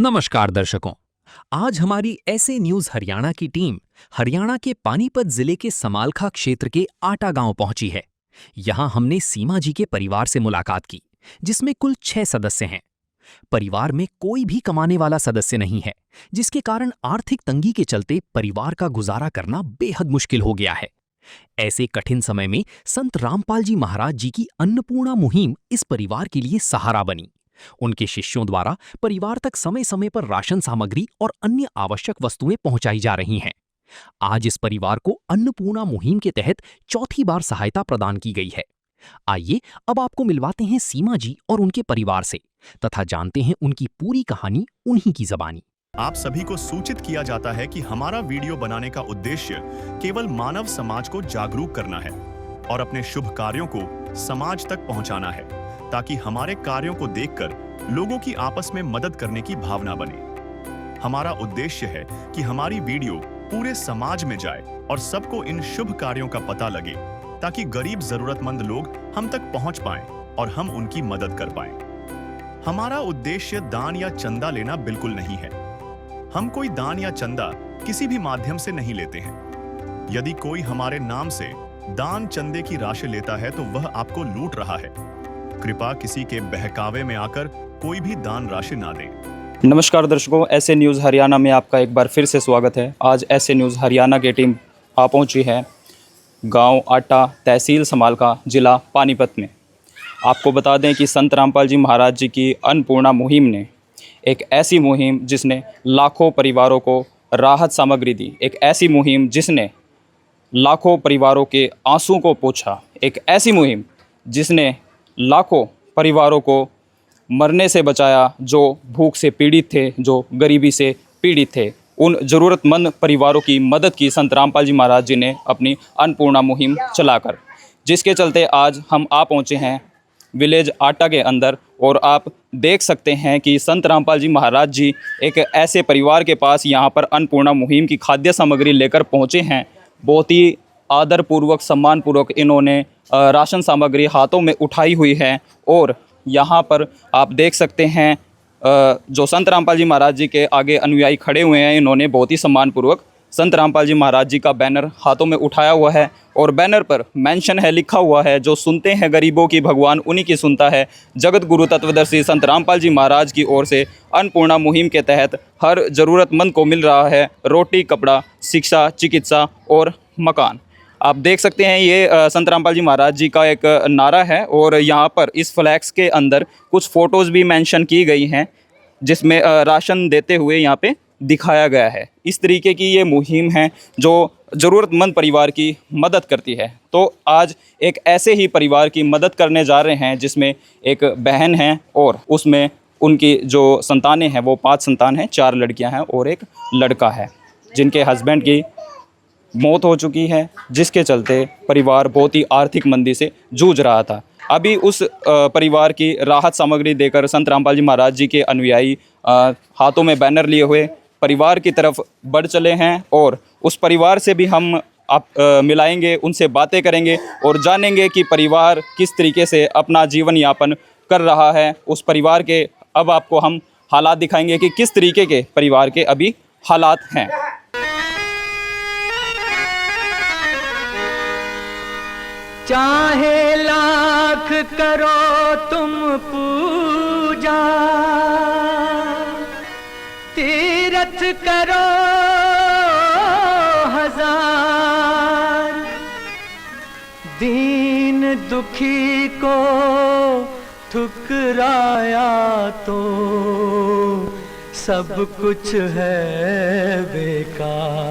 नमस्कार दर्शकों, आज हमारी ऐसे न्यूज हरियाणा की टीम हरियाणा के पानीपत जिले के समालखा क्षेत्र के आटा गांव पहुंची है। यहां हमने सीमा जी के परिवार से मुलाकात की, जिसमें कुल 6 सदस्य हैं। परिवार में कोई भी कमाने वाला सदस्य नहीं है, जिसके कारण आर्थिक तंगी के चलते परिवार का गुजारा करना बेहद मुश्किल हो गया है। ऐसे कठिन समय में संत रामपाल जी महाराज जी की अन्नपूर्णा मुहिम इस परिवार के लिए सहारा बनी। उनके शिष्यों द्वारा परिवार तक समय समय पर राशन सामग्री और अन्य आवश्यक वस्तुएं पहुंचाई जा रही हैं। आज इस परिवार को अन्नपूर्णा मुहिम के तहत चौथी बार सहायता प्रदान की गई है। आइए अब आपको मिलवाते हैं सीमा जी और उनके परिवार से तथा जानते हैं उनकी पूरी कहानी उन्हीं की ज़बानी। आप सभी को सूचित किया जाता है कि हमारा वीडियो बनाने का उद्देश्य केवल मानव समाज को जागरूक करना है और अपने शुभ कार्यों को समाज तक पहुंचाना है, ताकि हमारे कार्यों को देखकर लोगों की आपस में मदद करने की भावना बने। हमारा उद्देश्य है कि हमारी वीडियो पूरे समाज में जाए और सबको इन शुभ कार्यों का पता लगे, ताकि गरीब जरूरतमंद लोग हम तक पहुंच पाएं और हम उनकी मदद कर पाएं। हमारा उद्देश्य दान या चंदा लेना बिल्कुल नहीं है। हम कोई दान या चंदा किसी भी माध्यम से नहीं लेते हैं। यदि कोई हमारे नाम से दान चंदे की राशि लेता है तो वह आपको लूट रहा है। कृपया किसी के बहकावे में आकर कोई भी दान राशि ना दें। नमस्कार दर्शकों, ऐसे न्यूज़ हरियाणा में आपका एक बार फिर से स्वागत है। आज ऐसे न्यूज़ हरियाणा की टीम आ पहुंची है गांव आटा, तहसील समालखा, जिला पानीपत में। आपको बता दें कि संत रामपाल जी महाराज जी की अन्नपूर्णा मुहिम ने एक ऐसी मुहिम जिसने लाखों परिवारों को राहत सामग्री दी, एक ऐसी मुहिम जिसने लाखों परिवारों के आंसू को पोंछा, एक ऐसी मुहिम जिसने लाखों परिवारों को मरने से बचाया, जो भूख से पीड़ित थे, जो गरीबी से पीड़ित थे। उन ज़रूरतमंद परिवारों की मदद की संत रामपाल जी महाराज जी ने अपनी अन्नपूर्णा मुहिम चलाकर, जिसके चलते आज हम आ पहुँचे हैं विलेज आटा के अंदर। और आप देख सकते हैं कि संत रामपाल जी महाराज जी एक ऐसे परिवार के पास यहाँ पर अन्नपूर्णा मुहिम की खाद्य सामग्री लेकर पहुँचे हैं। बहुत ही आदरपूर्वक, सम्मानपूर्वक इन्होंने राशन सामग्री हाथों में उठाई हुई है। और यहाँ पर आप देख सकते हैं जो संत रामपाल जी महाराज जी के आगे अनुयायी खड़े हुए हैं, इन्होंने बहुत ही सम्मानपूर्वक संत रामपाल जी महाराज जी का बैनर हाथों में उठाया हुआ है। और बैनर पर मेंशन है, लिखा हुआ है, जो सुनते हैं गरीबों की भगवान उन्हीं की सुनता है। जगत गुरु तत्वदर्शी संत रामपाल जी महाराज की ओर से अन्नपूर्णा मुहिम के तहत हर ज़रूरतमंद को मिल रहा है रोटी, कपड़ा, शिक्षा, चिकित्सा और मकान। आप देख सकते हैं ये संत रामपाल जी महाराज जी का एक नारा है। और यहाँ पर इस फ्लैक्स के अंदर कुछ फ़ोटोज़ भी मेंशन की गई हैं, जिसमें राशन देते हुए यहाँ पे दिखाया गया है। इस तरीके की ये मुहिम है जो ज़रूरतमंद परिवार की मदद करती है। तो आज एक ऐसे ही परिवार की मदद करने जा रहे हैं, जिसमें एक बहन है और उसमें उनकी जो संतानें हैं वो 5 संतान हैं, 4 लड़कियां हैं और एक लड़का है, जिनके हस्बैंड की मौत हो चुकी है, जिसके चलते परिवार बहुत ही आर्थिक मंदी से जूझ रहा था। अभी उस परिवार की राहत सामग्री देकर संत रामपाल जी महाराज जी के अनुयायी हाथों में बैनर लिए हुए परिवार की तरफ बढ़ चले हैं। और उस परिवार से भी हम मिलाएंगे, उनसे बातें करेंगे और जानेंगे कि परिवार किस तरीके से अपना जीवन यापन कर रहा है। उस परिवार के अब आपको हम हालात दिखाएंगे कि किस तरीके के परिवार के अभी हालात हैं। चाहे लाख करो तुम पूजा, तीरथ करो हजार, दीन दुखी को ठुकराया तो सब कुछ है बेकार।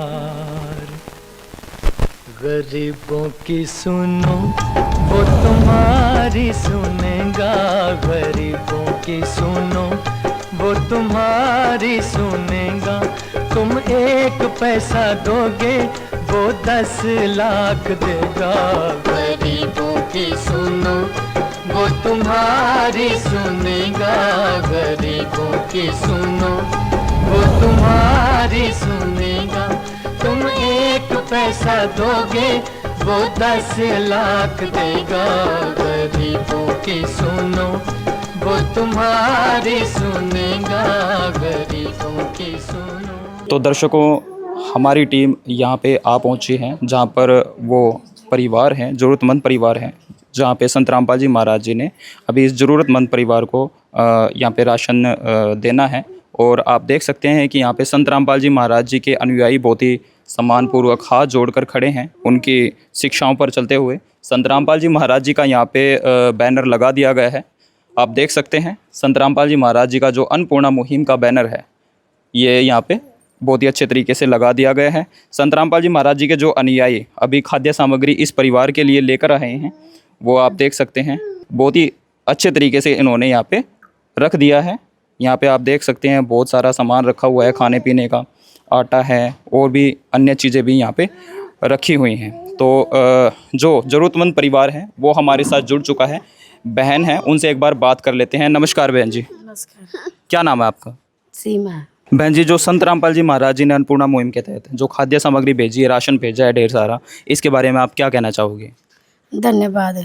गरीबों की सुनो वो तुम्हारी सुनेगा, गरीबों की सुनो वो तुम्हारी सुनेगा। तुम 1 पैसा दोगे वो 10 लाख देगा। गरीबों की सुनो वो तुम्हारी सुनेगा, गरीबों की सुनो वो तुम्हारी सुनेगा। तुम 1 पैसा दोगे वो 10 लाख देगा। गरीबों की सुनो वो तुम्हारी सुनेगा, गरीब बोतों की सुनो। तो दर्शकों, हमारी टीम यहाँ पे आ पहुँची है जहाँ पर वो परिवार हैं, ज़रूरतमंद परिवार हैं, जहाँ पे संत रामपाल जी महाराज जी ने अभी इस ज़रूरतमंद परिवार को यहाँ पे राशन देना है। और आप देख सकते हैं कि यहाँ पे संत रामपाल जी महाराज जी के अनुयायी बहुत ही सम्मानपूर्वक हाथ जोड़कर खड़े हैं उनकी शिक्षाओं पर चलते हुए। संत रामपाल जी महाराज जी का यहाँ पे बैनर लगा दिया गया है। आप देख सकते हैं संत रामपाल जी महाराज जी का जो अन्नपूर्णा मुहिम का बैनर है, ये यहाँ पे बहुत ही अच्छे तरीके से लगा दिया गया है। संत रामपाल जी महाराज जी के जो अनुयायी अभी खाद्य सामग्री इस परिवार के लिए लेकर आए हैं, वो आप देख सकते हैं बहुत ही अच्छे तरीके से इन्होंने यहाँ पे रख दिया है। यहाँ पे आप देख सकते हैं बहुत सारा सामान रखा हुआ है, खाने पीने का, आटा है और भी अन्य चीज़ें भी यहाँ पे रखी हुई हैं। तो जो ज़रूरतमंद परिवार है वो हमारे साथ जुड़ चुका है, बहन है, उनसे एक बार बात कर लेते हैं। नमस्कार बहन जी। नमस्कार। क्या नाम है आपका? सीमा। बहन जी, जो संत रामपाल जी महाराज जी ने अन्नपूर्णा मुहिम के तहत जो खाद्य सामग्री भेजी है, राशन भेजा है ढेर सारा, इसके बारे में आप क्या कहना चाहोगे? धन्यवाद।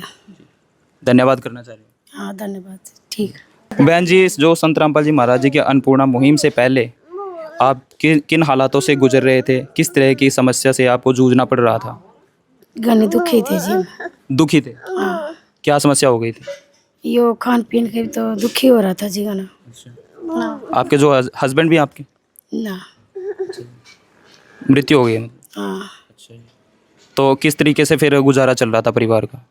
धन्यवाद करना चाह रहे हो? हाँ धन्यवाद। ठीक। बहन जी, जो संत रामपाल जी महाराज जी के अन्नपूर्णा मुहिम से पहले आप किन हालातों से गुजर रहे थे? किस तरह की समस्या से आपको जूझना पड़ रहा था? घनी दुखी थे जी। दुखी थे? हाँ। क्या समस्या हो गई थी? यो खान पीन के तो दुखी हो रहा था जी गाना। आपके जो हस्बैंड भी आपके ना। मृत्यु हो गई है? हाँ। तो किस तरीके से फिर गुजारा चल रहा था परिवार का?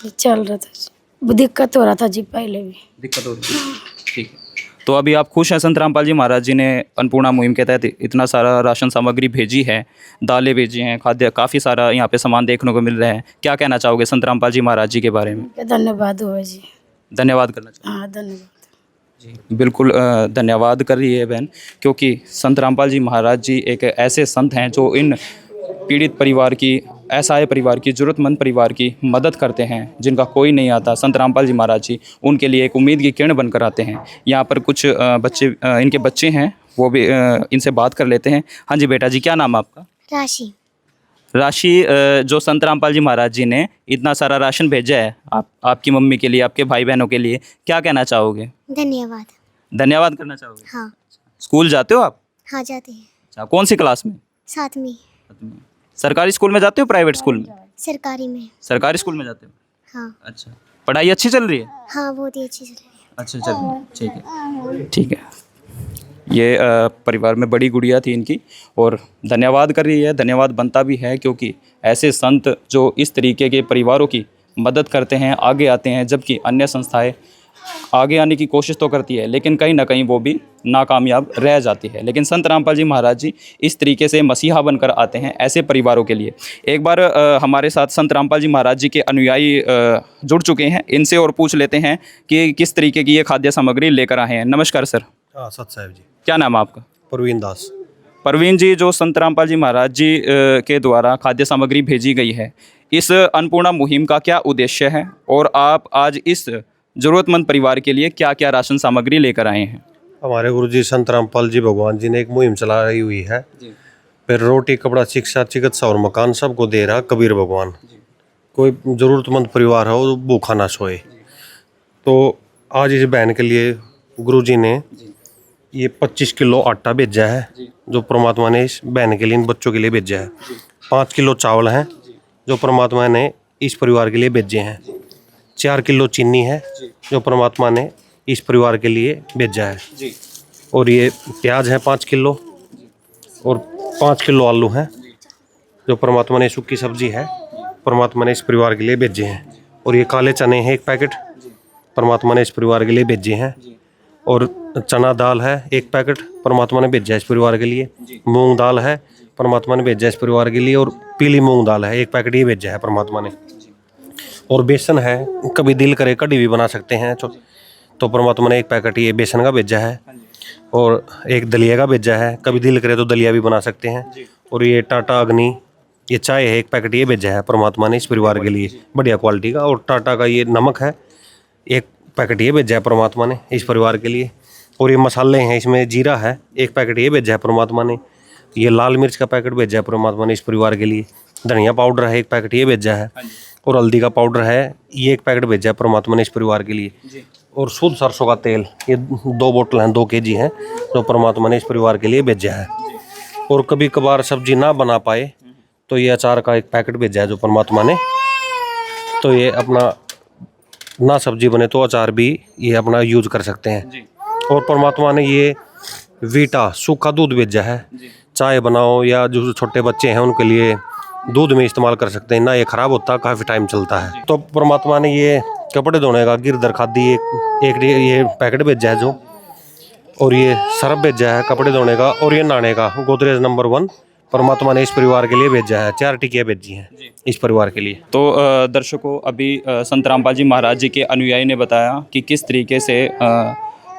चल रहा था जी, दिक्कत हो रहा था जी पहले भी। दिक्कत हो रही थी। ठीक है। तो अभी आप खुश हैं? संत रामपाल जी महाराज जी ने अन्नपूर्णा मुहिम के तहत इतना सारा राशन सामग्री भेजी है, दालें भेजी हैं, खाद्य काफ़ी सारा यहाँ पे सामान देखने को मिल रहा है। क्या कहना चाहोगे संत रामपाल जी महाराज जी के बारे में? धन्यवाद हो जी। धन्यवाद करना चाहूँगा। हाँ धन्यवाद जी बिल्कुल, धन्यवाद कर रही है बहन, क्योंकि संत रामपाल जी महाराज जी एक ऐसे संत हैं जो इन पीड़ित परिवार की, असहाय परिवार की, ज़रूरतमंद परिवार की मदद करते हैं, जिनका कोई नहीं आता। संत रामपाल जी महाराज जी उनके लिए एक उम्मीद की किरण बनकर आते हैं। यहाँ पर कुछ इनके बच्चे हैं, वो भी इनसे बात कर लेते हैं। हाँ जी बेटा जी, क्या नाम है आपका? राशि। राशि, जो संत रामपाल जी महाराज जी ने इतना सारा राशन भेजा है आपकी मम्मी के लिए, आपके भाई बहनों के लिए, क्या कहना चाहोगे? धन्यवाद। धन्यवाद करना चाहोगे? हाँ। स्कूल जाते हो आप? हाँ जाते हैं। अच्छा, कौन सी क्लास में? 7वीं। सरकारी स्कूल में जाते हो, प्राइवेट स्कूल में? सरकारी में। सरकारी स्कूल में जाते हो? हाँ। अच्छा, पढ़ाई अच्छी चल रही है? हाँ बहुत ही अच्छी चल रही है। अच्छा चल रही है, ठीक है ठीक है। ये परिवार में बड़ी गुड़िया थी इनकी, और धन्यवाद कर रही है। धन्यवाद बनता भी है, क्योंकि ऐसे संत जो इस तरीके के परिवारों की मदद करते हैं, आगे आते हैं, जबकि अन्य संस्थाएं आगे आने की कोशिश तो करती है, लेकिन कहीं ना कहीं वो भी नाकामयाब रह जाती है। लेकिन संत रामपाल जी महाराज जी इस तरीके से मसीहा बनकर आते हैं ऐसे परिवारों के लिए। एक बार हमारे साथ संत रामपाल जी महाराज जी के अनुयायी जुड़ चुके हैं, इनसे और पूछ लेते हैं कि किस तरीके की ये खाद्य सामग्री लेकर आए हैं। नमस्कार सर। हाँ सत साहब जी। क्या नाम है आपका? परवीन दास। परवीन जी, जो संत रामपाल जी महाराज जी के द्वारा खाद्य सामग्री भेजी गई है, इस अन्नपूर्णा मुहिम का क्या उद्देश्य है, और आप आज इस ज़रूरतमंद परिवार के लिए क्या क्या राशन सामग्री लेकर आए हैं? हमारे गुरुजी संत रामपाल जी भगवान जी ने एक मुहिम चलाई हुई है, फिर रोटी, कपड़ा, शिक्षा, चिकित्सा और मकान सबको दे रहा कबीर भगवान। कोई ज़रूरतमंद परिवार हो वो भूखा ना सोए। तो आज इस बहन के लिए गुरुजी ने ये 25 किलो आटा भेजा है, जो परमात्मा ने इस बहन के लिए, इन बच्चों के लिए भेजा है। 5 किलो चावल हैं जो परमात्मा ने इस परिवार के लिए भेजे हैं। 4 किलो चीनी है जो परमात्मा ने इस परिवार के लिए भेजा है। और ये प्याज है 5 किलो, और 5 किलो आलू हैं जो परमात्मा ने, सूखी सब्जी है परमात्मा ने इस परिवार के लिए भेजे हैं। और ये काले चने हैं 1 पैकेट परमात्मा ने इस परिवार के लिए भेजे हैं। और चना दाल है 1 पैकेट परमात्मा ने भेजा है इस परिवार के लिए। मूंग दाल है परमात्मा ने भेजा है इस परिवार के लिए, और पीली मूंग दाल है 1 पैकेट ये भेजा है परमात्मा ने। और बेसन है, कभी दिल करे कढ़ी भी बना सकते हैं, तो परमात्मा ने 1 पैकेट ये बेसन का भेजा है। और 1 दलिया का भेजा है, कभी दिल करे तो दलिया भी बना सकते हैं। और ये टाटा अग्नि ये चाय है 1 पैकेट ये भेजा है परमात्मा ने इस परिवार के लिए, बढ़िया क्वालिटी का। और टाटा का ये नमक है 1 पैकेट ये भेजा है परमात्मा ने इस परिवार के लिए। और ये मसाले हैं, इसमें जीरा है 1 पैकेट ये भेजा है परमात्मा ने। ये लाल मिर्च का पैकेट भेजा है परमात्मा ने इस परिवार के लिए। धनिया पाउडर है 1 पैकेट ये भेजा है। और हल्दी का पाउडर है ये 1 पैकेट भेजा है परमात्मा ने इस परिवार के लिए। और शुद्ध सरसों का तेल, ये 2 बोतल हैं, 2 केजी हैं, जो परमात्मा ने इस परिवार के लिए भेजा है। और कभी कभार सब्जी ना बना पाए तो ये अचार का एक पैकेट भेजा है जो परमात्मा ने, तो ये अपना ना सब्जी बने तो अचार भी ये अपना यूज कर सकते हैं। और परमात्मा ने ये वीटा सूखा दूध भेजा है, चाय बनाओ या जो छोटे बच्चे हैं उनके लिए दूध में इस्तेमाल कर सकते हैं, ना ये खराब होता, काफ़ी टाइम चलता है। तो परमात्मा ने ये कपड़े धोने का गिरधर खादी एक ये पैकेट भेजा है जो, और ये सर्फ भेजा है कपड़े धोने का, और ये नहाने का गोदरेज नंबर 1 परमात्मा ने इस परिवार के लिए भेजा है। 4 टिकिया भेजी हैं इस परिवार के लिए। तो दर्शकों, अभी संत रामपाल जी महाराज जी के अनुयायी ने बताया कि किस तरीके से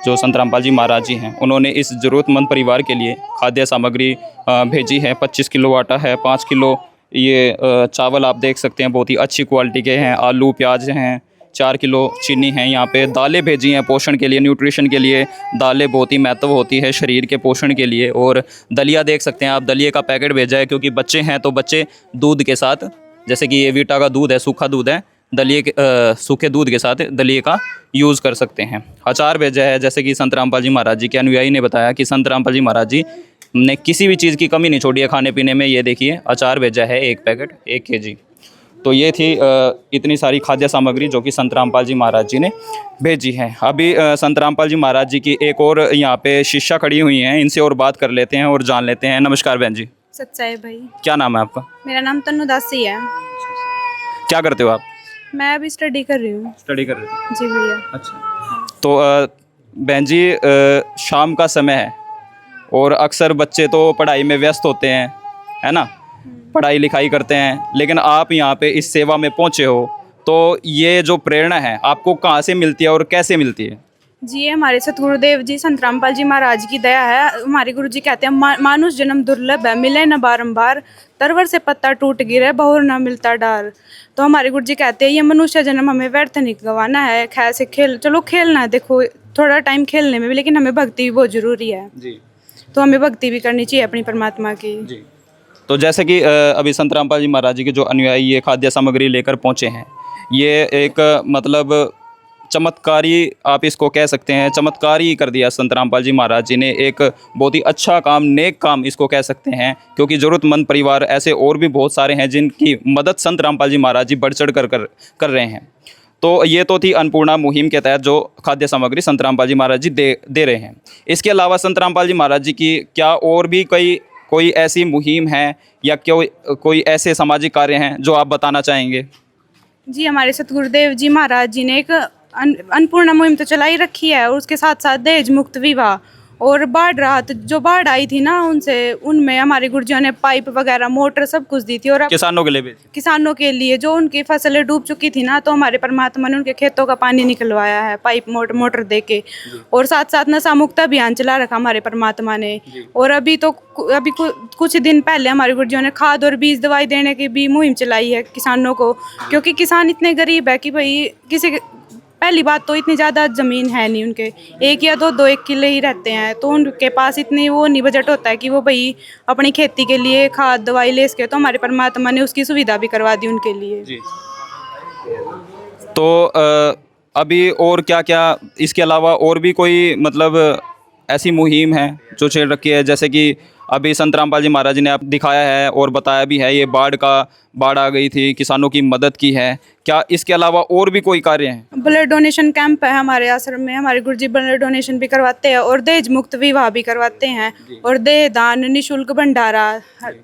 जो संत रामपाल जी महाराज जी हैं उन्होंने इस ज़रूरतमंद परिवार के लिए खाद्य सामग्री भेजी है। 25 किलो आटा है, 5 किलो ये चावल आप देख सकते हैं बहुत ही अच्छी क्वालिटी के हैं, आलू प्याज हैं, 4 किलो चीनी है, यहाँ पे दालें भेजी हैं पोषण के लिए, न्यूट्रिशन के लिए दालें बहुत ही महत्व होती है शरीर के पोषण के लिए। और दलिया देख सकते हैं आप, दलिए का पैकेट भेजा है क्योंकि बच्चे हैं तो बच्चे दूध के साथ, जैसे कि ये वीटा का दूध है, सूखा दूध है, दलिए के सूखे दूध के साथ दलिए का यूज़ कर सकते हैं। अचार भेजा है, जैसे कि संत रामपाल जी महाराज जी के अनुयायी ने बताया कि संत रामपाल जी महाराज जी ने किसी भी चीज़ की कमी नहीं छोड़ी है खाने पीने में। ये देखिए अचार भेजा है 1 पैकेट 1 केजी। तो ये थी इतनी सारी खाद्य सामग्री जो कि संत रामपाल जी महाराज जी ने भेजी है। अभी संत रामपाल जी महाराज जी की एक और यहाँ पे शिष्या खड़ी हुई हैं, इनसे और बात कर लेते हैं और जान लेते हैं। नमस्कार बहन जी। सच्चाई भाई। क्या नाम है आपका? मेरा नाम तन्नू दासी है। क्या करते हो आप? मैं अभी स्टडी कर रही हूँ। स्टडी कर रहे हो? जी भैया। अच्छा। तो बहन जी, शाम का समय है और अक्सर बच्चे तो पढ़ाई में व्यस्त होते हैं, है ना, पढ़ाई लिखाई करते हैं, लेकिन आप यहाँ पे इस सेवा में पहुँचे हो, तो ये जो प्रेरणा है आपको कहाँ से मिलती है और कैसे मिलती है? जी, ये हमारे सतगुरुदेव जी संत रामपाल जी महाराज की दया है। हमारे गुरु जी कहते हैं मानुष जन्म दुर्लभ है, मिले न बारंबार, तरवर से पत्ता टूट गिरे बहुर न मिलता डार। तो हमारे गुरु जी कहते हैं ये मनुष्य जन्म हमें व्यर्थ नहीं गंवाना है, खैर से चलो खेलना है, देखो थोड़ा टाइम खेलने में भी, लेकिन हमें भक्ति भी बहुत ज़रूरी है जी। तो हमें भक्ति भी करनी चाहिए अपनी परमात्मा की जी। तो जैसे कि अभी संत रामपाल जी महाराज जी के जो अनुयायी ये खाद्य सामग्री लेकर पहुँचे हैं, ये एक मतलब चमत्कारी, आप इसको कह सकते हैं, चमत्कारी कर दिया संत रामपाल जी महाराज जी ने। एक बहुत ही अच्छा काम, नेक काम इसको कह सकते हैं, क्योंकि ज़रूरतमंद परिवार ऐसे और भी बहुत सारे हैं जिनकी मदद संत रामपाल जी महाराज जी बढ़ चढ़ कर रहे हैं। तो ये तो थी अन्नपूर्णा मुहिम के तहत जो खाद्य सामग्री संत रामपाल जी महाराज जी दे रहे हैं। इसके अलावा संत रामपाल जी महाराज जी की क्या और भी कोई ऐसी मुहिम है या कोई ऐसे सामाजिक कार्य हैं जो आप बताना चाहेंगे? जी, हमारे सतगुरुदेव जी महाराज जी ने एक अन्नपूर्णा मुहिम तो चलाई रखी है, और उसके साथ साथ दहेज मुक्त विवाह और बाढ़ राहत, जो बाढ़ आई थी ना उनमें हमारे गुरुजियों ने पाइप वगैरह मोटर सब कुछ दी थी। और किसानों के लिए भी, किसानों के लिए जो उनकी फसलें डूब चुकी थी ना, तो हमारे परमात्मा ने उनके खेतों का पानी निकलवाया है पाइप मोटर दे के। और साथ साथ नशा मुक्त अभियान चला रखा हमारे परमात्मा ने। और अभी कुछ दिन पहले हमारे गुरुजियों ने खाद और बीज दवाई देने की भी मुहिम चलाई है किसानों को, क्योंकि किसान इतने गरीब है कि भाई पहली बात तो इतनी ज़्यादा ज़मीन है नहीं उनके, 1 या 2 किले ही रहते हैं, तो उनके पास इतनी वो नहीं बजट होता है कि वो भाई अपनी खेती के लिए खाद दवाई ले सके। तो हमारे परमात्मा ने उसकी सुविधा भी करवा दी उनके लिए जी। तो अभी और क्या क्या इसके अलावा और भी कोई मतलब ऐसी मुहिम है जो चल रखी है? जैसे कि अभी संत रामपाल जी महाराज ने आप दिखाया है और बताया भी है, ये बाढ़ आ गई थी, किसानों की मदद की है। क्या इसके अलावा और भी कोई कार्य हैं? ब्लड डोनेशन कैंप है हमारे आश्रम में, हमारे गुरुजी ब्लड डोनेशन भी करवाते हैं और दहेज मुक्त विवाह भी करवाते हैं, और देह दान, निःशुल्क भंडारा,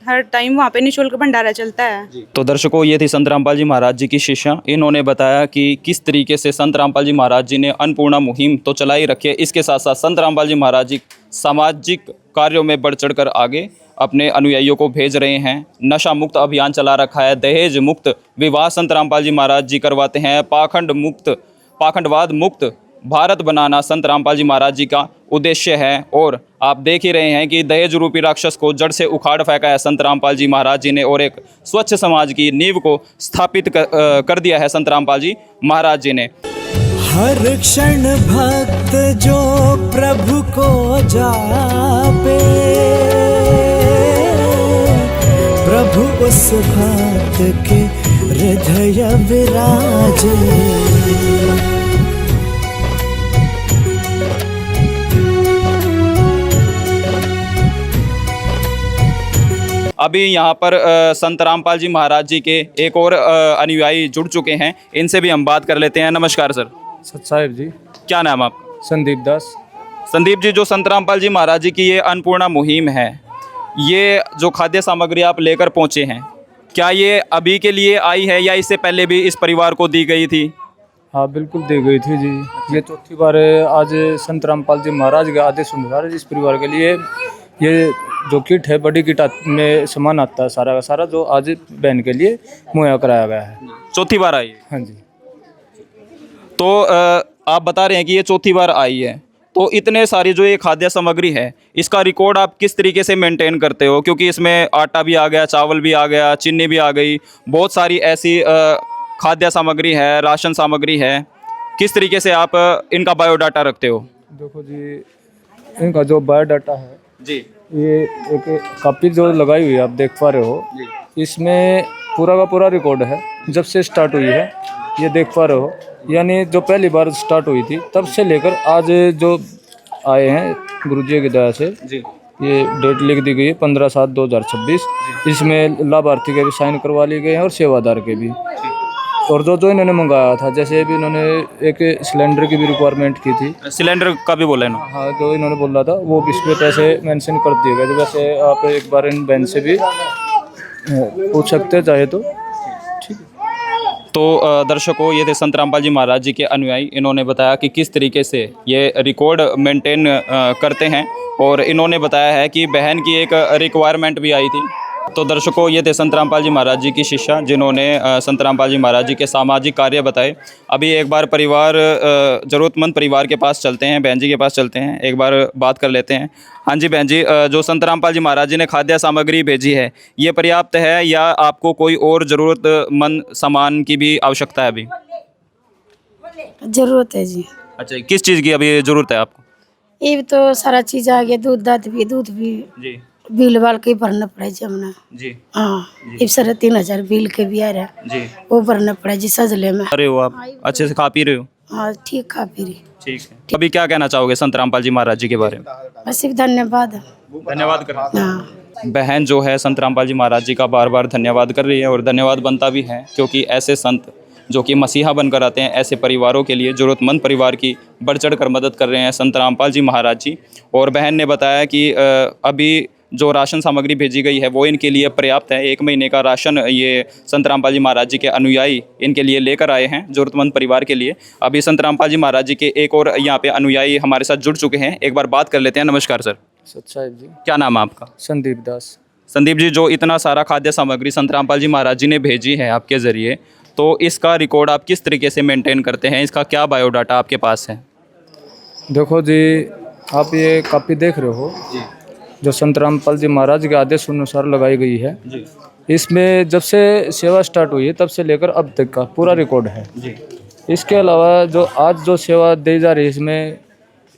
हर टाइम वहाँ पे निःशुल्क भंडारा चलता है। तो दर्शकों, ये थी संत रामपाल जी महाराज जी की शिष्या। इन्होंने बताया कि किस तरीके से संत रामपाल जी महाराज जी ने अन्नपूर्णा मुहिम तो चलाई रखी है, इसके साथ साथ संत रामपाल जी महाराज जी सामाजिक कार्यों में बढ़ चढ़कर आगे अपने अनुयायियों को भेज रहे हैं। नशा मुक्त अभियान चला रखा है, दहेज मुक्त विवाह संत रामपाल जी महाराज जी करवाते हैं, पाखंडवाद मुक्त भारत बनाना संत रामपाल जी महाराज जी का उद्देश्य है। और आप देख ही रहे हैं कि दहेज रूपी राक्षस को जड़ से उखाड़ फेंका है संत रामपाल जी महाराज जी ने, और एक स्वच्छ समाज की नींव को स्थापित कर दिया है संत रामपाल जी महाराज जी ने। हर क्षण भक्त जो प्रभु को जापे, प्रभु उस भक्त के हृदय विराजे। अभी यहाँ पर संत रामपाल जी महाराज जी के एक और अनुयायी जुड़ चुके हैं, इनसे भी हम बात कर लेते हैं। नमस्कार सर। सत साहिब जी। क्या नाम है आपका? संदीप दास। संदीप जी, जो संत रामपाल जी महाराज जी की ये अन्नपूर्णा मुहिम है, ये जो खाद्य सामग्री आप लेकर पहुँचे हैं, क्या ये अभी के लिए आई है या इससे पहले भी इस परिवार को दी गई थी? हाँ बिल्कुल दी गई थी जी। ये चौथी बार है। आज संत रामपाल जी महाराज के आदेश अनुसार इस परिवार के लिए ये जो किट है, बड़ी किट में सामान आता है सारा का सारा, जो आज बहन के लिए मुहैया कराया गया है। चौथी बार आई है? हाँ जी। तो आप बता रहे हैं कि ये चौथी बार आई है, तो इतने सारी जो ये खाद्य सामग्री है, इसका रिकॉर्ड आप किस तरीके से मेंटेन करते हो? क्योंकि इसमें आटा भी आ गया, चावल भी आ गया, चीनी भी आ गई, बहुत सारी ऐसी खाद्य सामग्री है, राशन सामग्री है, किस तरीके से आप इनका बायोडाटा रखते हो? देखो जी, इनका जो बायोडाटा है जी, ये एक कॉपी जो लगाई हुई है, आप देख पा रहे हो, इसमें पूरा का पूरा रिकॉर्ड है। जब से स्टार्ट हुई है ये देख पा रहे हो, यानी जो पहली बार स्टार्ट हुई थी तब से लेकर आज जो आए हैं गुरुजी की दया से जी, ये डेट लिख दी गई है 15/7/2026। इसमें लाभार्थी के भी साइन करवा लिए गए हैं और सेवादार के भी। और जो इन्होंने मंगाया था, जैसे भी इन्होंने एक सिलेंडर की भी रिक्वायरमेंट की थी, सिलेंडर का भी बोला है ना? हाँ, जो इन्होंने बोला था वो इस पे पैसे मेंशन कर दिए गए। तो वैसे आप एक बार इन बहन से भी पूछ सकते चाहे तो। तो दर्शकों, ये थे संत रामपाल जी महाराज जी के अनुयायी। इन्होंने बताया कि किस तरीके से ये रिकॉर्ड मेंटेन करते हैं, और इन्होंने बताया है कि बहन की एक रिक्वायरमेंट भी आई थी। तो दर्शकों, ये थे संत रामपाल जी महाराज जी की शिष्या, जिन्होंने संत रामपाल जी महाराज जी के सामाजिक कार्य बताए। अभी एक बार परिवार, ज़रूरतमंद परिवार के पास चलते हैं, बहन जी के पास चलते हैं, एक बार बात कर लेते हैं। हाँ जी बहन जी, जो संत रामपाल जी महाराज जी ने खाद्य सामग्री भेजी है, ये पर्याप्त है या आपको कोई और ज़रूरतमंद सामान की भी आवश्यकता है अभी? जरूरत है जी। अच्छा, किस चीज़ की अभी ज़रूरत है आपको? ये भी तो सारा चीज आ गया, दूध भी जी बिल वाल के भरना पड़ा जी हमने। जी हाँ, ये 3,500 बिल के भी आ रहा है, जी। वो भरना पड़ा जी सजले में। अरे हो आप अच्छे से खा पी रहे हो? हाँ ठीक, खा पी रही। ठीक है। अभी क्या कहना चाहोगे संत रामपाल जी महाराज जी के बारे में? बस एक धन्यवाद। धन्यवाद कर। हाँ, बहन जो है संत रामपाल जी महाराज जी का बार बार धन्यवाद कर रही है, और धन्यवाद बनता भी है, क्योंकि ऐसे संत जो कि मसीहा बनकर आते हैं, ऐसे परिवारों के लिए, ज़रूरतमंद परिवार की बढ़ चढ़ कर मदद कर रहे हैं संत रामपाल जी महाराज जी। और बहन ने बताया कि अभी जो राशन सामग्री भेजी गई है वो इनके लिए पर्याप्त है। 1 महीने का राशन ये संत रामपाल जी महाराज जी के अनुयायी इनके लिए लेकर आए हैं, ज़रूरतमंद परिवार के लिए। अभी संत रामपाल जी महाराज जी के एक और यहाँ पे अनुयायी हमारे साथ जुड़ चुके हैं, एक बार बात कर लेते हैं। नमस्कार सर। सत साहिब जी। क्या नाम है आपका? संदीप दास। संदीप जी, जो इतना सारा खाद्य सामग्री संत रामपाल जी महाराज जी ने भेजी है आपके ज़रिए, तो इसका रिकॉर्ड आप किस तरीके से मेंटेन करते हैं? इसका क्या बायोडाटा आपके पास है? देखो जी, आप ये कॉपी देख रहे हो जी, जो संत रामपाल जी महाराज के आदेश अनुसार लगाई गई है जी। इसमें जब से सेवा स्टार्ट हुई है तब से लेकर अब तक का पूरा रिकॉर्ड है जी। इसके अलावा जो आज जो सेवा दी जा रही है, इसमें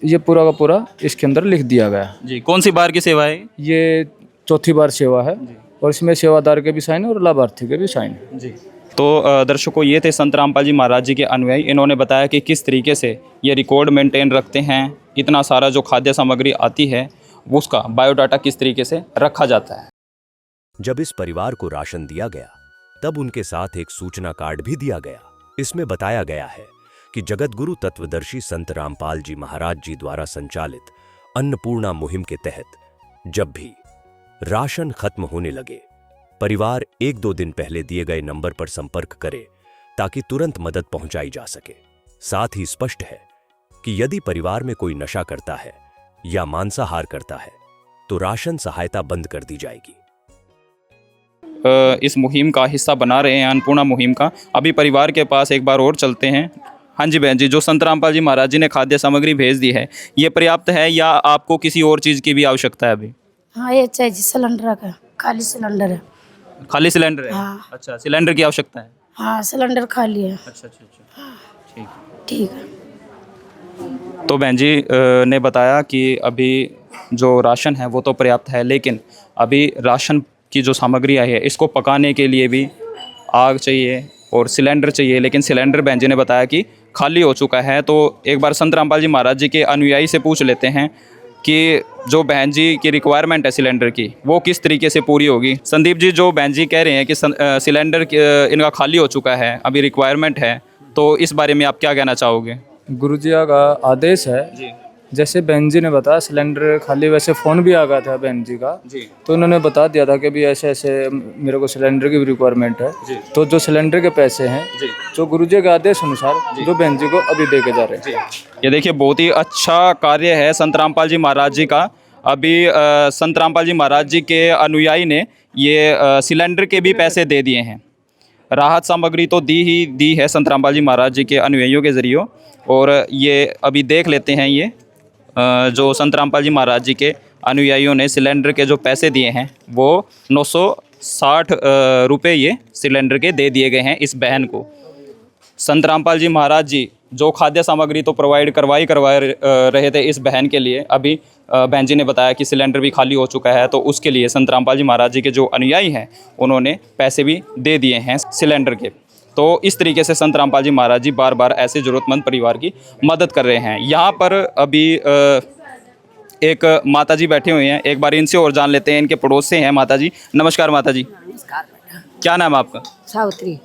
ये पूरा का पूरा इसके अंदर लिख दिया गया जी। कौन सी बार की सेवा है? ये चौथी बार सेवा है, और इसमें सेवादार के भी साइन और लाभार्थी के भी साइन जी। तो दर्शकों, ये थे संत रामपाल जी महाराज जी के अनुयायी। इन्होंने बताया कि किस तरीके से ये रिकॉर्ड मेंटेन रखते हैं, इतना सारा जो खाद्य सामग्री आती है उसका बायोडाटा किस तरीके से रखा जाता है। जब इस परिवार को राशन दिया गया तब उनके साथ एक सूचना कार्ड भी दिया गया। इसमें बताया गया है कि जगतगुरु तत्वदर्शी संत रामपाल जी महाराज जी द्वारा संचालित अन्नपूर्णा मुहिम के तहत जब भी राशन खत्म होने लगे, परिवार 1-2 दिन पहले दिए गए नंबर पर संपर्क करे ताकि तुरंत मदद पहुंचाई जा सके। साथ ही स्पष्ट है कि यदि परिवार में कोई नशा करता है या मांसाहार करता है तो राशन सहायता बंद कर दी जाएगी। इस मुहिम का हिस्सा बना रहे हैं, अन्नपूर्णा मुहिम का। अभी परिवार के पास एक बार और चलते हैं। हाँ जी बहन जी, जो संत रामपाल जी महाराज जी ने खाद्य सामग्री भेज दी है, ये पर्याप्त है या आपको किसी और चीज़ की भी आवश्यकता है अभी? हाँ ये चाहिए जी, सिलेंडर का खाली सिलेंडर है। खाली सिलेंडर है? हाँ। अच्छा, सिलेंडर की आवश्यकता है? हाँ, सिलेंडर खाली है। अच्छा अच्छा अच्छा, ठीक ठीक है। तो बहन जी ने बताया कि अभी जो राशन है वो तो पर्याप्त है, लेकिन अभी राशन की जो सामग्री आई है इसको पकाने के लिए भी आग चाहिए और सिलेंडर चाहिए, लेकिन सिलेंडर बहन जी ने बताया कि खाली हो चुका है। तो एक बार संत रामपाल जी महाराज जी के अनुयायी से पूछ लेते हैं कि जो बहन जी की रिक्वायरमेंट है सिलेंडर की वो किस तरीके से पूरी होगी। संदीप जी, जो बहन जी कह रहे हैं कि सिलेंडर इनका खाली हो चुका है, अभी रिक्वायरमेंट है, तो इस बारे में आप क्या कहना चाहोगे? गुरुजी का आदेश है जी जैसे बहन जी ने बताया सिलेंडर खाली, वैसे फ़ोन भी आ गया था बहन जी का जी तो उन्होंने बता दिया था कि भी ऐसे ऐसे मेरे को सिलेंडर की भी रिक्वायरमेंट है। जी। तो जो सिलेंडर के पैसे हैं जी जो गुरुजी के आदेश अनुसार जो बहन जी को अभी दे के जा रहे हैं। ये देखिए, बहुत ही अच्छा कार्य है संत रामपाल जी महाराज जी का। अभी संत रामपाल जी महाराज जी के अनुयायी ने ये सिलेंडर के भी पैसे दे दिए हैं। राहत सामग्री तो दी है संत रामपाल जी महाराज जी के अनुयायियों के ज़रिए। और ये अभी देख लेते हैं, ये जो संत रामपाल जी महाराज जी के अनुयायियों ने सिलेंडर के जो पैसे दिए हैं वो 960 रुपये ये सिलेंडर के दे दिए गए हैं इस बहन को। संत रामपाल जी महाराज जी जो खाद्य सामग्री तो प्रोवाइड करवा रहे थे इस बहन के लिए, अभी बहन जी ने बताया कि सिलेंडर भी खाली हो चुका है, तो उसके लिए संत रामपाल जी महाराज जी के जो अनुयायी हैं उन्होंने पैसे भी दे दिए हैं सिलेंडर के। तो इस तरीके से संत रामपाल जी महाराज जी बार बार ऐसे ज़रूरतमंद परिवार की मदद कर रहे हैं। यहाँ पर अभी एक माता जी बैठे हुए हैं, एक बार इनसे और जान लेते हैं। इनके पड़ोस से हैं माता जी। नमस्कार माता जी। नमस्कार बेटा। क्या नाम है आपका? सावित्री।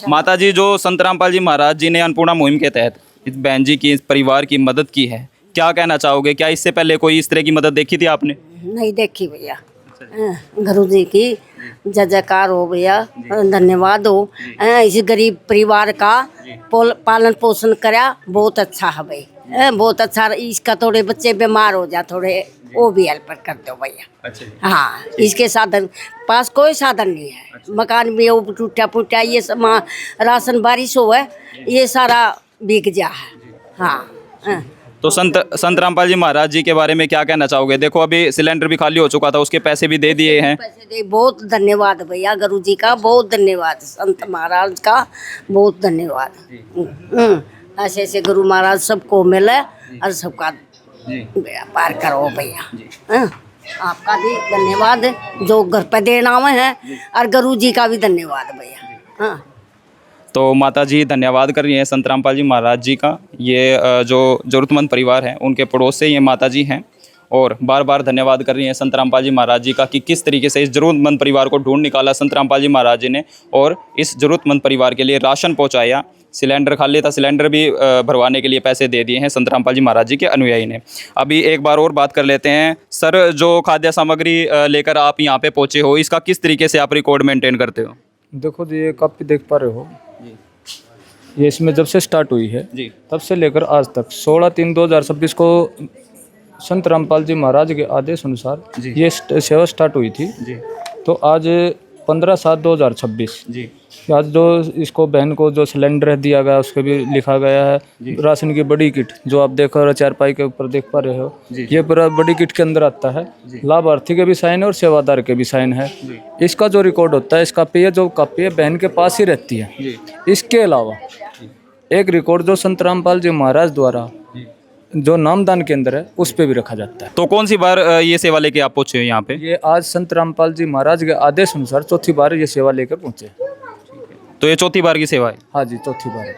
माता जी, जो संत रामपाल जी महाराज जी ने अन्नपूर्णा मुहिम के तहत इस बहन जी की, इस परिवार की मदद की है, क्या कहना चाहोगे? क्या इससे पहले कोई इस तरह की मदद देखी थी आपने? नहीं देखी भैया। गुरु जी की जय जयकार हो भैया, धन्यवाद हो। इस गरीब परिवार का पालन पोषण करा, बहुत अच्छा है भाई, बहुत अच्छा। इसका थोड़े बच्चे बीमार हो जा, थोड़े वो भी हेल्प कर दो भैया। अच्छा। हाँ, इसके साधन पास कोई साधन नहीं है, मकान भी वो टूटा फूटा, ये सामान राशन बारिश हो है, ये सारा बिक जा है। हाँ। तो संत रामपाल जी महाराज जी के बारे में क्या कहना चाहोगे? देखो, अभी सिलेंडर भी खाली हो चुका था, उसके पैसे भी दे दिए हैं। पैसे दे, बहुत धन्यवाद भैया, गुरु जी का बहुत धन्यवाद, संत महाराज का बहुत धन्यवाद। ऐसे ऐसे गुरु महाराज सबको मिले और सबका पार करो भैया। आपका भी धन्यवाद जो घर पे देना है, और गुरु जी का भी धन्यवाद भैया। हाँ। तो माता जी धन्यवाद कर रही हैं संत रामपाल जी महाराज जी का। ये जो ज़रूरतमंद परिवार है उनके पड़ोस से ये माता जी हैं, और बार बार धन्यवाद कर रही हैं संत रामपाल जी महाराज जी का कि किस तरीके से इस ज़रूरतमंद परिवार को ढूंढ निकाला संत रामपाल जी महाराज जी ने, और इस ज़रूरतमंद परिवार के लिए राशन पहुंचाया। सिलेंडर खाली था, सिलेंडर भी भरवाने के लिए पैसे दे दिए हैं संत रामपाल जी महाराज जी के अनुयायी ने। अभी एक बार और बात कर लेते हैं। सर, जो खाद्य सामग्री लेकर आप यहाँ पे पहुँचे हो, इसका किस तरीके से आप रिकॉर्ड मेंटेन करते हो? देखो जी, ये कप देख पा रहे हो, ये इसमें जब से स्टार्ट हुई है जी, तब से लेकर आज तक 16/3/2026 को संत रामपाल जी महाराज के आदेश अनुसार ये सेवा स्टार्ट हुई थी जी। तो आज 15/7/2026 जी आज जो इसको बहन को जो सिलेंडर दिया गया उसके भी लिखा गया है राशन की बड़ी किट, जो आप देख रहे हो चारपाई के ऊपर देख पा रहे हो, ये पूरा बड़ी किट के अंदर आता है। लाभार्थी के भी साइन है और सेवादार के भी साइन है। इसका जो रिकॉर्ड होता है, इस कापी है, जो कापी है बहन के पास ही रहती है। इसके अलावा एक रिकॉर्ड जो संत रामपाल जी महाराज द्वारा जो नामदान केंद्र है उस पे भी रखा जाता है। तो कौन सी बार ये सेवा लेके आप पहुँचे यहाँ पे? ये आज संत रामपाल जी महाराज के आदेश अनुसार चौथी बार ये सेवा लेकर पहुँचे। तो ये चौथी बार की सेवा है? हाँ जी, चौथी बार है।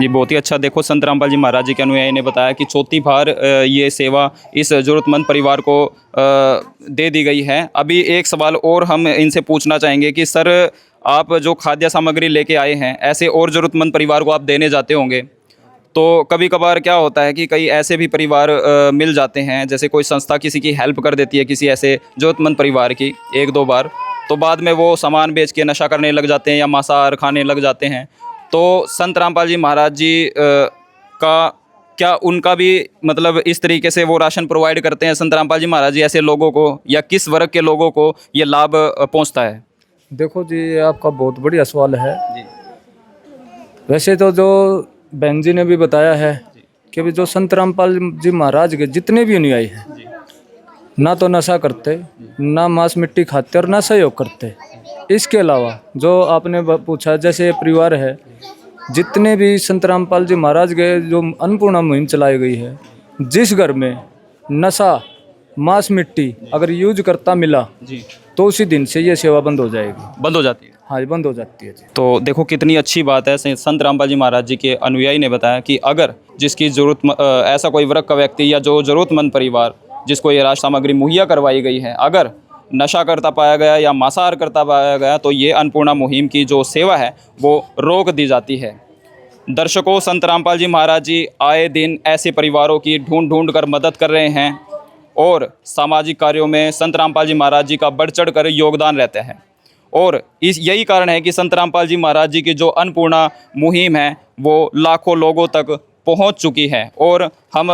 ये बहुत ही अच्छा। देखो, संत रामपाल जी महाराज जी के अनुयायी ने बताया कि चौथी बार ये सेवा इस ज़रूरतमंद परिवार को दे दी गई है। अभी एक सवाल और हम इनसे पूछना चाहेंगे कि सर, आप जो खाद्य सामग्री लेके आए हैं, ऐसे और ज़रूरतमंद परिवार को आप देने जाते होंगे, तो कभी कभार क्या होता है कि कई ऐसे भी परिवार मिल जाते हैं, जैसे कोई संस्था किसी की हेल्प कर देती है किसी ऐसे ज़रूरतमंद परिवार की 1-2 बार, तो बाद में वो सामान बेच के नशा करने लग जाते हैं या मांसाहार खाने लग जाते हैं। तो संत रामपाल जी महाराज जी का क्या उनका भी मतलब इस तरीके से वो राशन प्रोवाइड करते हैं संत रामपाल जी महाराज जी ऐसे लोगों को, या किस वर्ग के लोगों को ये लाभ पहुंचता है? देखो जी, ये आपका बहुत बढ़िया सवाल है जी। वैसे तो जो बहन जी ने भी बताया है कि भी जो संत रामपाल जी महाराज के जितने भी अनुयायी हैं, ना तो नशा करते, ना मांस मिट्टी खाते और ना सहयोग करते। इसके अलावा जो आपने पूछा, जैसे परिवार है, जितने भी संत रामपाल जी महाराज के जो अन्नपूर्णा मुहिम चलाई गई है, जिस घर में नशा मांस मिट्टी अगर यूज करता मिला जी, तो उसी दिन से ये सेवा बंद हो जाएगी। बंद हो जाती है? हाँ जी, बंद हो जाती है जी। तो देखो कितनी अच्छी बात है। संत रामपाल जी महाराज जी के अनुयायी ने बताया कि अगर जिसकी ज़रूरत ऐसा कोई वर्ग का व्यक्ति या जो ज़रूरतमंद परिवार जिसको ये राशन सामग्री मुहैया करवाई गई है, अगर नशा करता पाया गया या मांसाहार करता पाया गया तो ये अन्नपूर्णा मुहिम की जो सेवा है वो रोक दी जाती है। दर्शकों, संत रामपाल जी महाराज जी आए दिन ऐसे परिवारों की ढूंढ कर मदद कर रहे हैं और सामाजिक कार्यों में संत रामपाल जी महाराज जी का बढ़ चढ़ कर योगदान रहते हैं। और यही कारण है कि संत रामपाल जी महाराज जी की जो अन्नपूर्णा मुहिम है वो लाखों लोगों तक पहुंच चुकी है। और हम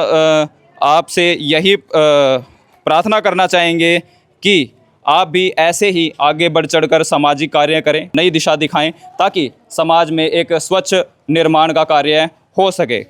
आपसे यही प्रार्थना करना चाहेंगे कि आप भी ऐसे ही आगे बढ़ चढ़कर सामाजिक कार्य करें, नई दिशा दिखाएं, ताकि समाज में एक स्वच्छ निर्माण का कार्य हो सके।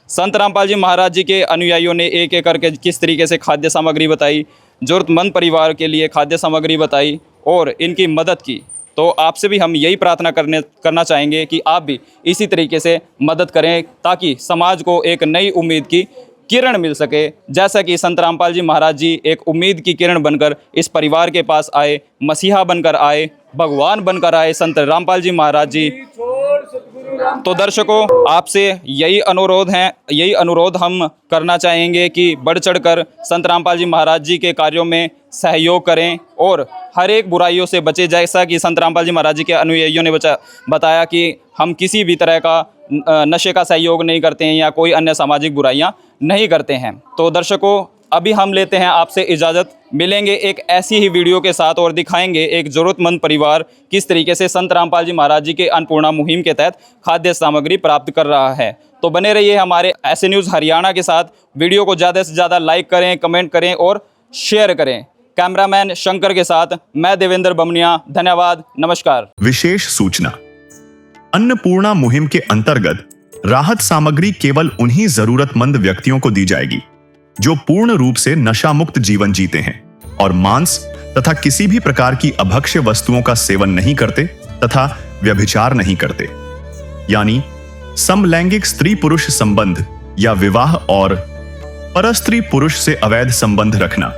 संत रामपाल जी महाराज जी के अनुयायियों ने एक एक करके किस तरीके से खाद्य सामग्री बताई, ज़रूरतमंद परिवार के लिए खाद्य सामग्री बताई और इनकी मदद की। तो आपसे भी हम यही प्रार्थना करना चाहेंगे कि आप भी इसी तरीके से मदद करें, ताकि समाज को एक नई उम्मीद की किरण मिल सके, जैसा कि संत रामपाल जी महाराज जी एक उम्मीद की किरण बनकर इस परिवार के पास आए, मसीहा बनकर आए, भगवान बनकर आए संत रामपाल जी महाराज जी। तो दर्शकों, आपसे यही अनुरोध हम करना चाहेंगे कि बढ़ चढ़कर संत रामपाल जी महाराज जी के कार्यों में सहयोग करें और हर एक बुराइयों से बचे। जैसा कि संत रामपाल जी महाराज जी के अनुयायियों ने बताया कि हम किसी भी तरह का नशे का सहयोग नहीं करते हैं या कोई अन्य सामाजिक बुराइयां नहीं करते हैं। तो दर्शकों, अभी हम लेते हैं आपसे इजाज़त, मिलेंगे एक ऐसी ही वीडियो के साथ और दिखाएंगे एक ज़रूरतमंद परिवार किस तरीके से संत रामपाल जी महाराज जी के अन्नपूर्णा मुहिम के तहत खाद्य सामग्री प्राप्त कर रहा है। तो बने रहिए हमारे ऐसे न्यूज़ हरियाणा के साथ। वीडियो को ज़्यादा से ज़्यादा लाइक करें, कमेंट करें और शेयर करें। कैमरामैन शंकर के साथ मैं देवेंद्र बमनिया। धन्यवाद, नमस्कार। विशेष सूचना, अन्नपूर्णा मुहिम के अंतर्गत राहत सामग्री केवल उन्हीं जरूरतमंद व्यक्तियों को दी जाएगी जो पूर्ण रूप से नशा मुक्त जीवन जीते हैं और मांस तथा किसी भी प्रकार की अभक्ष्य वस्तुओं का सेवन नहीं करते तथा व्यभिचार नहीं करते, यानी समलैंगिक स्त्री पुरुष संबंध या विवाह और परस्त्री पुरुष से अवैध संबंध रखना।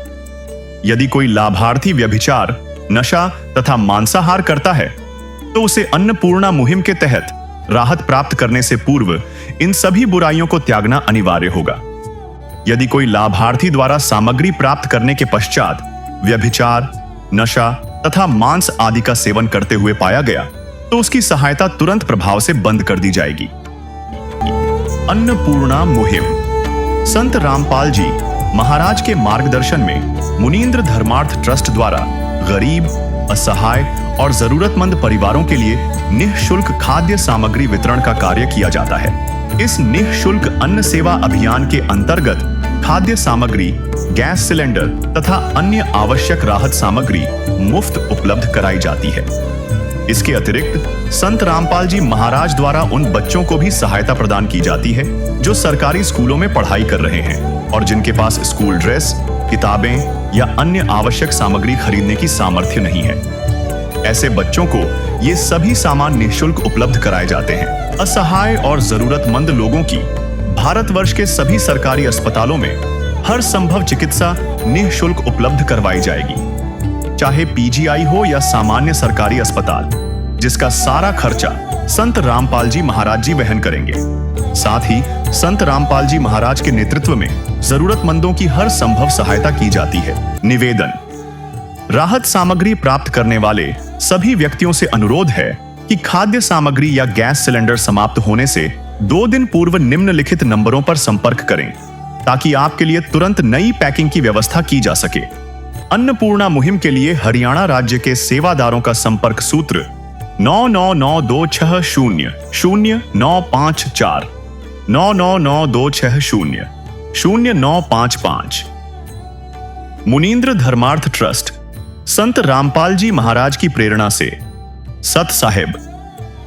यदि कोई लाभार्थी व्यभिचार, नशा तथा मांसाहार करता है तो उसे अन्नपूर्णा मुहिम के तहत राहत प्राप्त करने से पूर्व इन सभी बुराइयों को त्यागना अनिवार्य होगा। यदि कोई लाभार्थी द्वारा सामग्री प्राप्त करने के पश्चात व्यभिचार, नशा तथा मांस आदि का सेवन करते हुए पाया गया तो उसकी सहायता तुरंत प्रभाव से बंद कर दी जाएगी। अन्नपूर्णा मुहिम संत रामपाल जी महाराज के मार्गदर्शन में मुनींद्र धर्मार्थ ट्रस्ट द्वारा गरीब, असहाय और जरूरतमंद परिवारों के लिए निःशुल्क खाद्य सामग्री वितरण का कार्य किया जाता है। इस निःशुल्क अन्न सेवा अभियान के अंतर्गत खाद्य सामग्री, गैस सिलेंडर तथा अन्य आवश्यक राहत सामग्री मुफ्त उपलब्ध कराई जाती है। इसके अतिरिक्त संत रामपाल जी महाराज द्वारा उन बच्चों को भी सहायता प्रदान की जाती है जो सरकारी स्कूलों में पढ़ाई कर रहे हैं और जिनके पास स्कूल ड्रेस, किताबें या अन्य आवश्यक सामग्री खरीदने की सामर्थ्य नहीं है। ऐसे बच्चों को ये सभी सामान निःशुल्क उपलब्ध कराए जाते हैं। असहाय और जरूरतमंद लोगों की भारतवर्ष के सभी सरकारी अस्पतालों में हर संभव चिकित्सा निःशुल्क उपलब्ध करवाई जाएगी, चाहे पीजीआई हो या सामान्य सरकारी अस्पताल, जिसका सारा खर्चा संत रामपाल जी महाराज जी वहन करेंगे। साथ ही संत रामपाल जी महाराज के नेतृत्व में जरूरतमंदों की हर संभव सहायता की जाती है। निवेदन, राहत सामग्री प्राप्त करने वाले सभी व्यक्तियों से अनुरोध है कि खाद्य सामग्री या गैस सिलेंडर समाप्त होने से 2 दिन पूर्व निम्नलिखित नंबरों पर संपर्क करें ताकि आपके लिए तुरंत नई पैकिंग की व्यवस्था की जा सके। अन्नपूर्णा मुहिम के लिए हरियाणा राज्य के सेवादारों का संपर्क सूत्र 9992600954 9992600955। मुनींद्र धर्मार्थ ट्रस्ट संत रामपाल जी महाराज की प्रेरणा से सत साहिब